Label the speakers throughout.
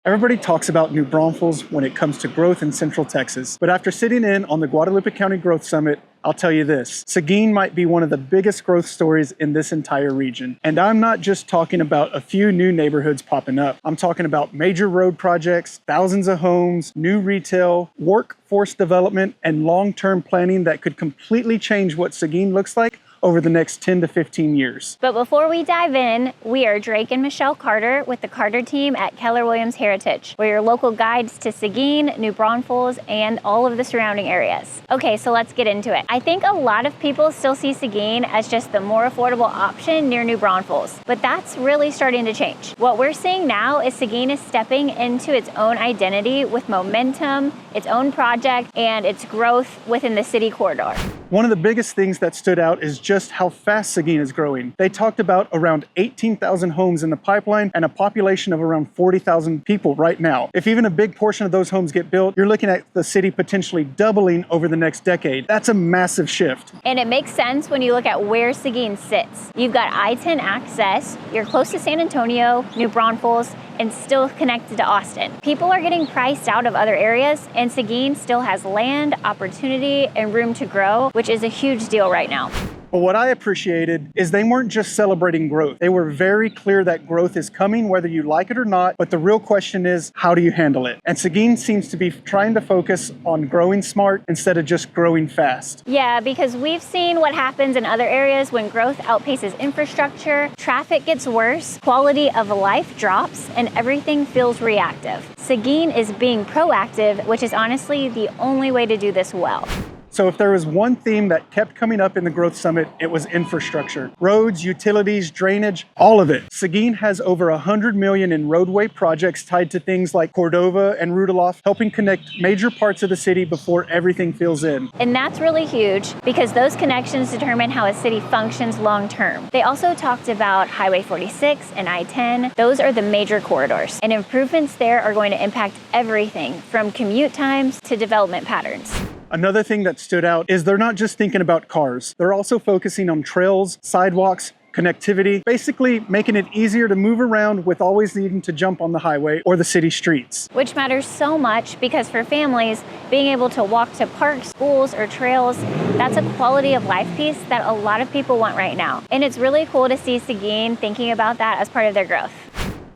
Speaker 1: Everybody talks about New Braunfels when it comes to growth in Central Texas, but after sitting in on the Guadalupe County Growth Summit, I'll tell you this, Seguin might be one of the biggest growth stories in this entire region. And I'm not just talking about a few new neighborhoods popping up. I'm talking about major road projects, thousands of homes, new retail, workforce development, and long-term planning that could completely change what Seguin looks like over the next 10 to 15 years.
Speaker 2: But before we dive in, we are Drake and Michelle Carter with the Carter team at Keller Williams Heritage. We're your local guides to Seguin, New Braunfels, and all of the surrounding areas. Okay, so let's get into it. I think a lot of people still see Seguin as just the more affordable option near New Braunfels, but that's really starting to change. What we're seeing now is Seguin is stepping into its own identity with momentum, its own project, and its growth within the city corridor.
Speaker 1: One of the biggest things that stood out is just how fast Seguin is growing. They talked about around 18,000 homes in the pipeline and a population of around 40,000 people right now. If even a big portion of those homes get built, you're looking at the city potentially doubling over the next decade. That's a massive shift.
Speaker 2: And it makes sense when you look at where Seguin sits. You've got I-10 access, you're close to San Antonio, New Braunfels, and still connected to Austin. People are getting priced out of other areas, and Seguin still has land, opportunity, and room to grow, which is a huge deal right now.
Speaker 1: But what I appreciated is they weren't just celebrating growth. They were very clear that growth is coming whether you like it or not, but the real question is, how do you handle it? And Seguin seems to be trying to focus on growing smart instead of just growing fast.
Speaker 2: Yeah, because we've seen what happens in other areas when growth outpaces infrastructure, traffic gets worse, quality of life drops, and everything feels reactive. Seguin is being proactive, which is honestly the only way to do this well.
Speaker 1: So if there was one theme that kept coming up in the Growth Summit, it was infrastructure. Roads, utilities, drainage, all of it. Seguin has over $100 million in roadway projects tied to things like Cordova and Rudolph, helping connect major parts of the city before everything fills in.
Speaker 2: And that's really huge because those connections determine how a city functions long term. They also talked about Highway 46 and I-10. Those are the major corridors, and improvements there are going to impact everything from commute times to development patterns.
Speaker 1: Another thing that stood out is they're not just thinking about cars. They're also focusing on trails, sidewalks, connectivity, basically making it easier to move around with always needing to jump on the highway or the city streets.
Speaker 2: Which matters so much because for families, being able to walk to parks, schools, or trails, that's a quality of life piece that a lot of people want right now. And it's really cool to see Seguin thinking about that as part of their growth.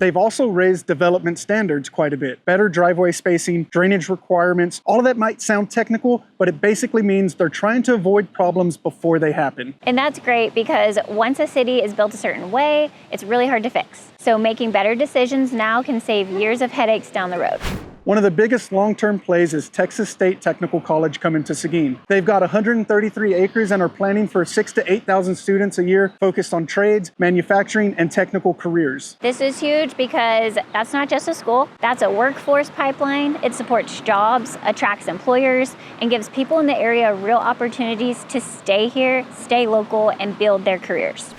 Speaker 1: They've also raised development standards quite a bit. Better driveway spacing, drainage requirements, all of that might sound technical, but it basically means they're trying to avoid problems before they happen.
Speaker 2: And that's great because once a city is built a certain way, it's really hard to fix. So making better decisions now can save years of headaches down the road.
Speaker 1: One of the biggest long-term plays is Texas State Technical College coming to Seguin. They've got 133 acres and are planning for 6,000 to 8,000 students a year focused on trades, manufacturing, and technical careers.
Speaker 2: This is huge because that's not just a school, that's a workforce pipeline. It supports jobs, attracts employers, and gives people in the area real opportunities to stay here, stay local, and build their careers.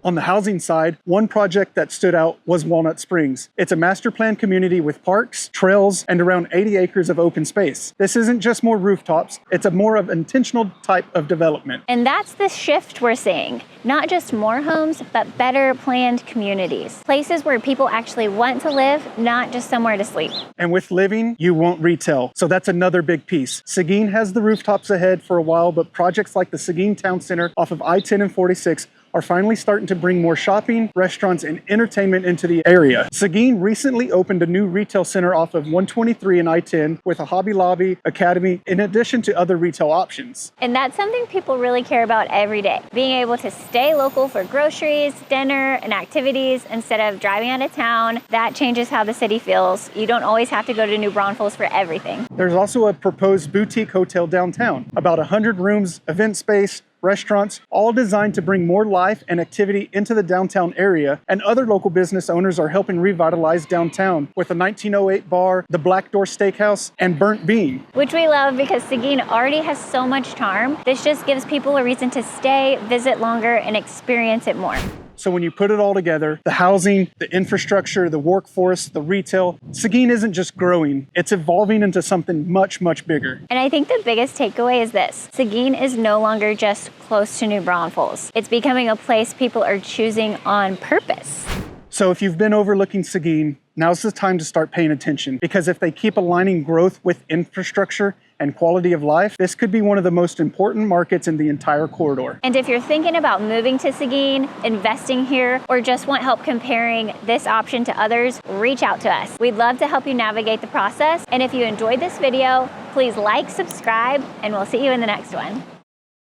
Speaker 1: On the housing side, one project that stood out was Walnut Springs. It's a master plan community with parks, trails, and around 80 acres of open space. This isn't just more rooftops, it's a more of intentional type of development.
Speaker 2: And that's the shift we're seeing. Not just more homes, but better planned communities. Places where people actually want to live, not just somewhere to sleep.
Speaker 1: And with living, you want retail. So that's another big piece. Seguin has the rooftops ahead for a while, but projects like the Seguin Town Center off of I-10 and 46 are finally starting to bring more shopping, restaurants, and entertainment into the area. Seguin recently opened a new retail center off of 123 and I-10 with a Hobby Lobby, Academy, in addition to other retail options.
Speaker 2: And that's something people really care about every day. Being able to stay local for groceries, dinner, and activities instead of driving out of town, that changes how the city feels. You don't always have to go to New Braunfels for everything.
Speaker 1: There's also a proposed boutique hotel downtown, about 100 rooms, event space, restaurants, all designed to bring more life and activity into the downtown area, and other local business owners are helping revitalize downtown with the 1908 bar, the Black Door Steakhouse, and Burnt Bean.
Speaker 2: Which we love because Seguin already has so much charm. This just gives people a reason to stay, visit longer, and experience it more.
Speaker 1: So when you put it all together, the housing, the infrastructure, the workforce, the retail, Seguin isn't just growing, it's evolving into something much, much bigger.
Speaker 2: And I think the biggest takeaway is this. Seguin is no longer just close to New Braunfels. It's becoming a place people are choosing on purpose.
Speaker 1: So if you've been overlooking Seguin, now's the time to start paying attention, because if they keep aligning growth with infrastructure and quality of life, this could be one of the most important markets in the entire corridor.
Speaker 2: And if you're thinking about moving to Seguin, investing here, or just want help comparing this option to others, reach out to us. We'd love to help you navigate the process. And if you enjoyed this video, please like, subscribe, and we'll see you in the next one.